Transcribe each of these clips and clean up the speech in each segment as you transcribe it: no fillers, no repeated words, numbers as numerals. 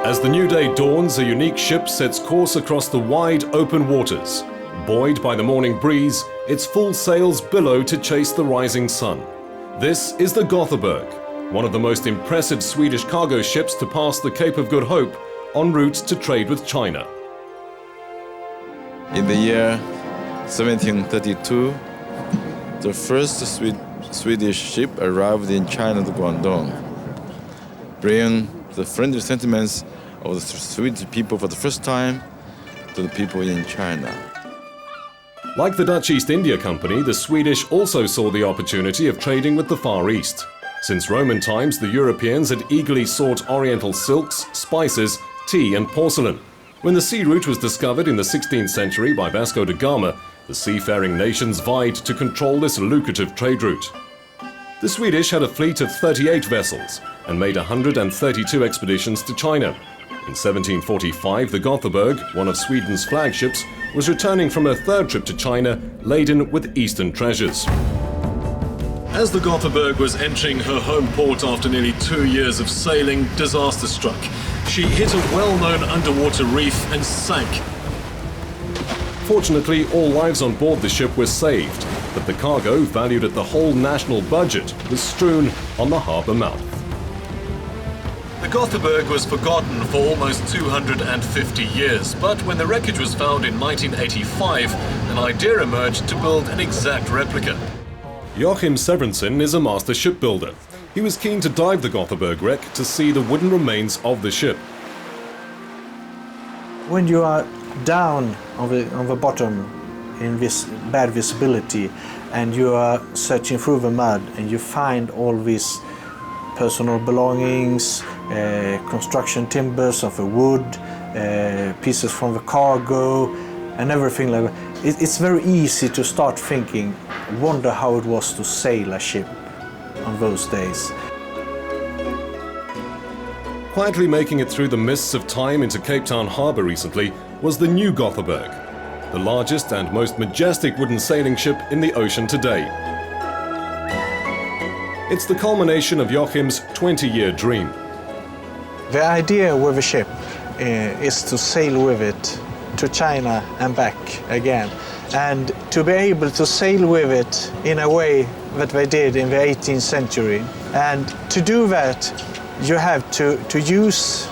As the new day dawns, a unique ship sets course across the wide open waters. Buoyed by the morning breeze, its full sails billow to chase the rising sun. This is the Götheborg, one of the most impressive Swedish cargo ships to pass the Cape of Good Hope en route to trade with China. In the year 1732, the first Swedish ship arrived in China to Guangdong, bringing the friendly sentiments of the Swedish people for the first time to the people in China. Like the Dutch East India Company, the Swedish also saw the opportunity of trading with the Far East. Since Roman times, the Europeans had eagerly sought Oriental silks, spices, tea and porcelain. When the sea route was discovered in the 16th century by Vasco da Gama, the seafaring nations vied to control this lucrative trade route. The Swedish had a fleet of 38 vessels and made 132 expeditions to China. In 1745, the Götheborg, one of Sweden's flagships, was returning from her third trip to China, laden with Eastern treasures. As the Götheborg was entering her home port after nearly 2 years of sailing, disaster struck. She hit a well-known underwater reef and sank. Fortunately, all lives on board the ship were saved, but the cargo, valued at the whole national budget, was strewn on the harbour mouth. The Götheborg was forgotten for almost 250 years, but when the wreckage was found in 1985, an idea emerged to build an exact replica. Joachim Severinson is a master shipbuilder. He was keen to dive the Götheborg wreck to see the wooden remains of the ship. When you are down on the bottom in this bad visibility and you are searching through the mud and you find all these personal belongings, construction timbers of the wood, pieces from the cargo and everything like that. It's very easy to start thinking, wonder how it was to sail a ship on those days. Quietly making it through the mists of time into Cape Town harbour recently was the new Götheborg, the largest and most majestic wooden sailing ship in the ocean today. It's the culmination of Joachim's 20-year dream. The idea with the ship is to sail with it to China and back again, and to be able to sail with it in a way that they did in the 18th century. And to do that, you have to use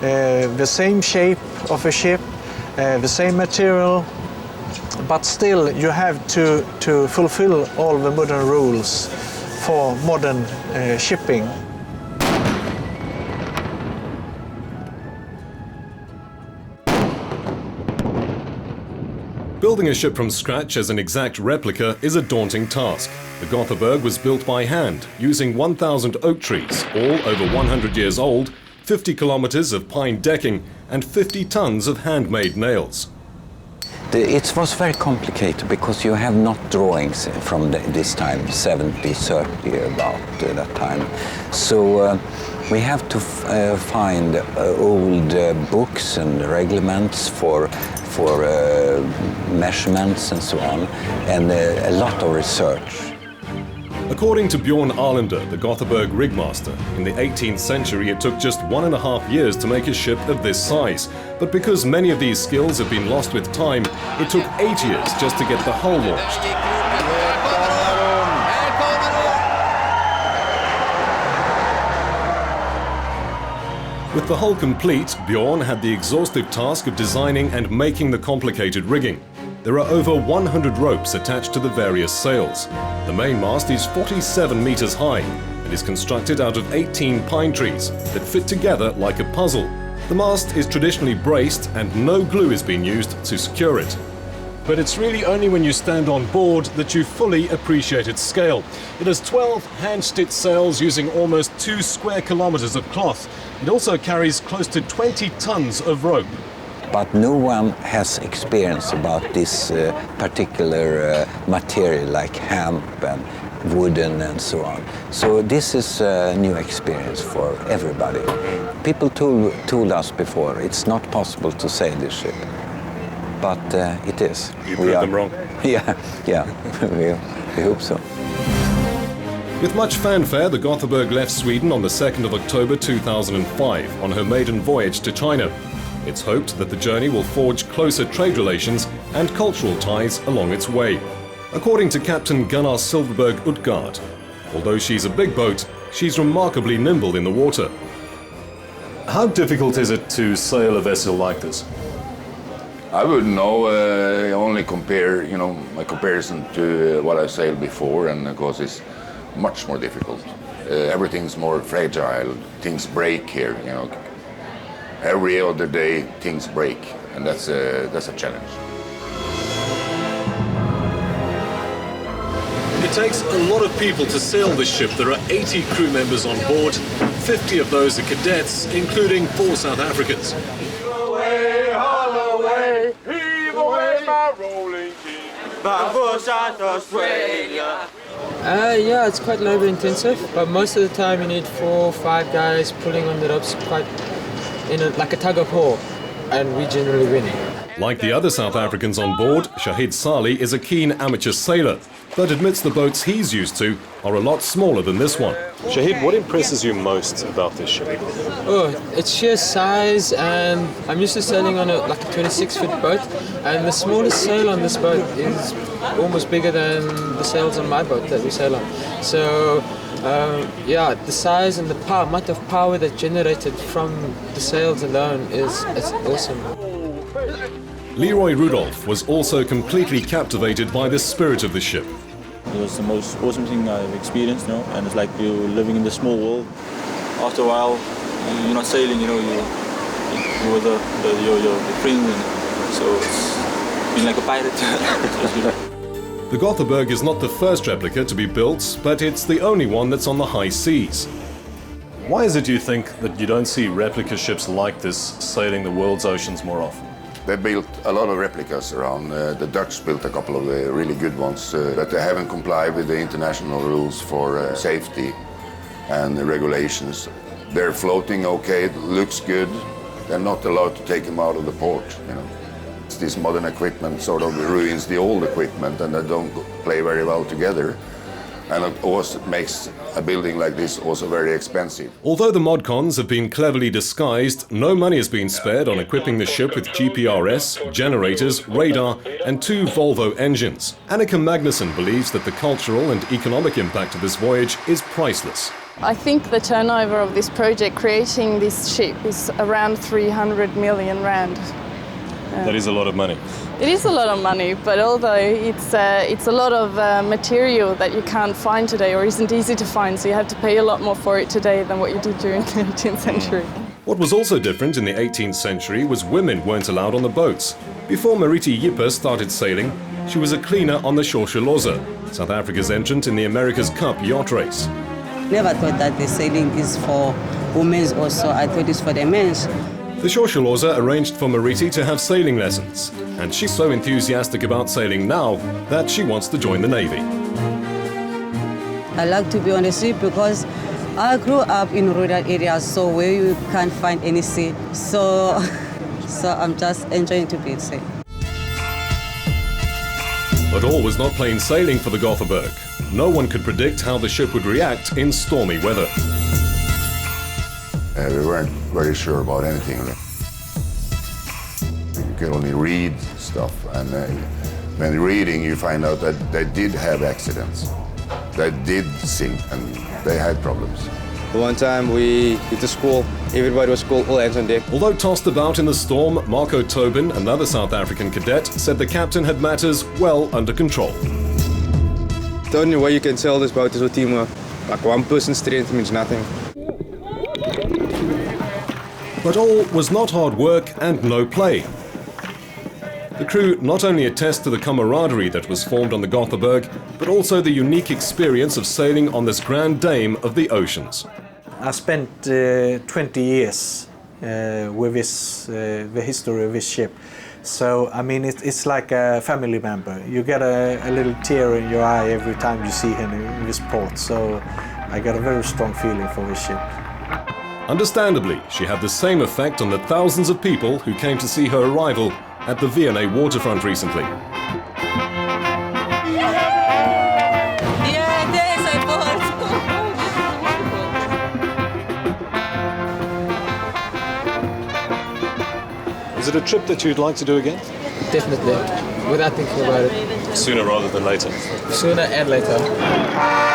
the same shape of a ship, the same material, but still you have to fulfill all the modern rules for modern shipping. Building a ship from scratch as an exact replica is a daunting task. The Götheborg was built by hand, using 1,000 oak trees, all over 100 years old, 50 kilometers of pine decking, and 50 tons of handmade nails. It was very complicated because you have not drawings from this time, 70, 30, about that time. So we have to find old books and reglements for measurements and so on, and a lot of research. According to Bjorn Älhander, the Götheborg RIGMASTER, in the 18th century it took just 1.5 years to make a ship of this size. But because many of these skills have been lost with time, it took 8 years just to get the hull launched. With the hull complete, Bjorn had the exhaustive task of designing and making the complicated rigging. There are over 100 ropes attached to the various sails. The main mast is 47 meters high and is constructed out of 18 pine trees that fit together like a puzzle. The mast is traditionally braced and no glue is being used to secure it. But it's really only when you stand on board that you fully appreciate its scale. It has 12 hand-stitched sails using almost 2 square kilometers of cloth. It also carries close to 20 tons of rope. But no one has experience about this particular material like hemp and wooden and so on. So this is a new experience for everybody. People told us before it's not possible to sail this ship. But it is. You proved them wrong. Yeah, we hope so. With much fanfare, the Götheborg left Sweden on the 2nd of October 2005 on her maiden voyage to China. It's hoped that the journey will forge closer trade relations and cultural ties along its way. According to Captain Gunnar Silfverber Utgaard, although she's a big boat, she's remarkably nimble in the water. How difficult is it to sail a vessel like this? I wouldn't know. I only compare, my comparison to what I've sailed before, and of course it's much more difficult. Everything's more fragile. Things break here. Every other day things break, and that's a challenge. It takes a lot of people to sail this ship. There are 80 crew members on board. 50 of those are cadets, including 4 South Africans. Yeah, it's quite labor intensive, but most of the time you need 4 or 5 guys pulling on the ropes like a tug of war, and we're generally winning. Like the other South Africans on board, Shahid Sali is a keen amateur sailor, but admits the boats he's used to are a lot smaller than this one. Shahid, what impresses you most about this ship? Oh, its sheer size, and I'm used to sailing on a 26-foot boat, and the smallest sail on this boat is almost bigger than the sails on my boat that we sail on. So, yeah, the size and the amount of power that's generated from the sails alone is awesome. Leroy Rudolf was also completely captivated by the spirit of the ship. It was the most awesome thing I've experienced, and it's like you're living in the small world. After a while, you're not sailing, you're with your friends, and so it's been like a pirate. The Götheborg is not the first replica to be built, but it's the only one that's on the high seas. Why is it, do you think, that you don't see replica ships like this sailing the world's oceans more often? They built a lot of replicas around. The Dutch built a couple of really good ones, but they haven't complied with the international rules for safety and the regulations. They're floating okay, it looks good. They're not allowed to take them out of the port. This modern equipment sort of ruins the old equipment, and they don't play very well together. And it also makes a building like this also very expensive. Although the modcons have been cleverly disguised, no money has been spared on equipping the ship with GPRS, generators, radar and 2 Volvo engines. Annica Magnusson believes that the cultural and economic impact of this voyage is priceless. I think the turnover of this project, creating this ship, is around 300 million rand. That is a lot of money. It is a lot of money, but although it's a lot of material that you can't find today or isn't easy to find, so you have to pay a lot more for it today than what you did during the 18th century. What was also different in the 18th century was women weren't allowed on the boats. Before Mariti Yippers started sailing, she was a cleaner on the Shorshelose, South Africa's entrant in the America's Cup yacht race. Never thought that the sailing is for women also. I thought it's for the men. The Shorshelose arranged for Mariti to have sailing lessons, and she's so enthusiastic about sailing now that she wants to join the Navy. I like to be on the sea because I grew up in rural areas, so where you can't find any sea. So I'm just enjoying to be at sea. But all was not plain sailing for the Götheborg. No one could predict how the ship would react in stormy weather. We weren't very sure about anything. You can only read stuff, and when reading you find out that they did have accidents. They did sink, and they had problems. One time we hit the school, everybody was called all hands on deck. Although tossed about in the storm, Marco Tobin, another South African cadet, said the captain had matters well under control. The only way you can sail this boat is with teamwork. Like one person's strength means nothing. But all was not hard work and no play. The crew not only attest to the camaraderie that was formed on the Götheborg, but also the unique experience of sailing on this grand dame of the oceans. I spent 20 years with the history of this ship. So, I mean, it's like a family member. You get a little tear in your eye every time you see him in this port. So I got a very strong feeling for this ship. Understandably, she had the same effect on the thousands of people who came to see her arrival at the V&A waterfront recently. Yeah, there's a boat. Is it a trip that you'd like to do again? Definitely, without thinking about it. Sooner rather than later. Sooner and later.